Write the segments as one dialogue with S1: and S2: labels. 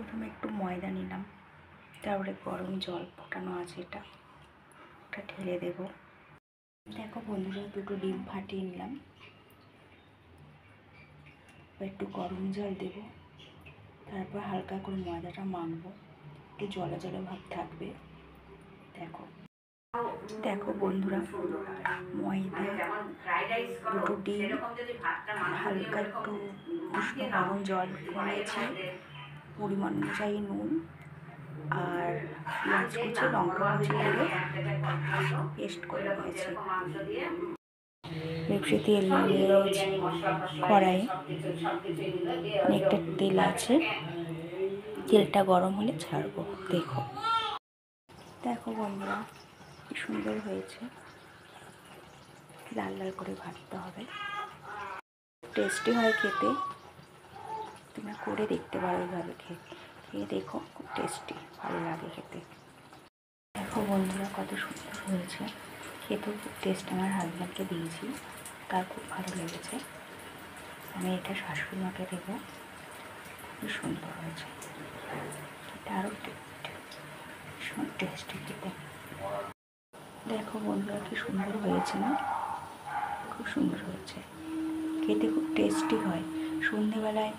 S1: প্রথমে একটু ময়দা নিলাম, তারপরে গরম জল ফোটানো আছে ওটা ঢেলে দেব। দেখো বন্ধুরা, দুটো ডিম ফাটিয়ে নিলাম, একটু গরম জল দেব, তারপর হালকা করে ময়দাটা মাখবো, একটু জলা জলা ভাব থাকবে। দেখো দেখো বন্ধুরা, ময়দা, দুটো ডিম, হালকা একটু উষ্ণ গরম জল নিয়েছি, পরিমাণ অনুযায়ী নুন আর পেঁয়াজ কুচি, লঙ্কা কুচি করে পেস্ট করে নিয়েছি। পেঁপসে তেল নিয়েছি কড়াইয়ে, অনেকটা তেল আছে, তেলটা গরম হলে ছাড়বো। দেখো দেখো বন্ধুরা, কি সুন্দর হয়েছে, লাল লাল করে ভাজতে হবে, টেস্টি হয় খেতে। তোমরা করে দেখতে পারো, এইভাবে খেয়ে দেখো, খুব টেস্টি, ভালো লাগে খেতে। দেখো বন্ধুরা, কত সুন্দর হয়েছে খেতেও, খুব টেস্ট। আমার হাজব্যান্ডকে দিয়েছি, তার খুব ভালো লেগেছে। আমি এটা শাশুড়ি মাকে দেবো, খুব সুন্দর হয়েছে, এটা আরও ভীষণ টেস্টি খেতে। দেখো বন্ধুরা, কি সুন্দর হয়েছে না? খুব সুন্দর হয়েছে, খেতে খুব টেস্টি হয়। সন্ধেবেলায়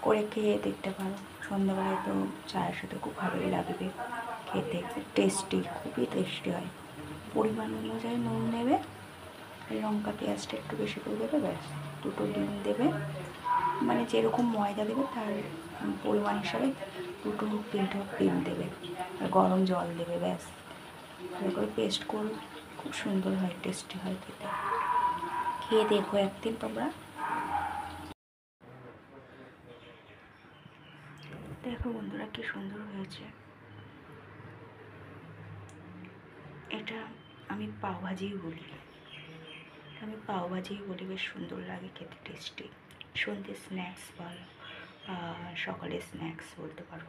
S1: করে খেয়ে দেখতে পারো, সন্ধেবেলায় তো চায়ের সাথে খুব ভালোই লাগবে খেতে, খুব টেস্টি, খুবই টেস্টি হয়। পরিমাণ অনুযায়ী নুন নেবে, লঙ্কা পেঁয়াজটা একটু বেশি করে দেবে, ব্যাস। দুটো ডিম দেবে, মানে যেরকম ময়দা দেবে তার পরিমাণ হিসাবে দুটো তিনটে ডিম দেবে, আর গরম জল দেবে, ব্যাস। ভালো করে পেস্ট করো, খুব সুন্দর হয়, টেস্টি হয় খেতে। খেয়ে দেখো একদিন তোমরা। দেখো বন্ধুরা, কি সুন্দর হয়েছে। এটা আমি পাওভাজিই বলি, বেশ সুন্দর লাগে খেতে, টেস্টি। সন্ধ্যে স্ন্যাক্স বলো, সকালে স্ন্যাক্স বলতে পারো।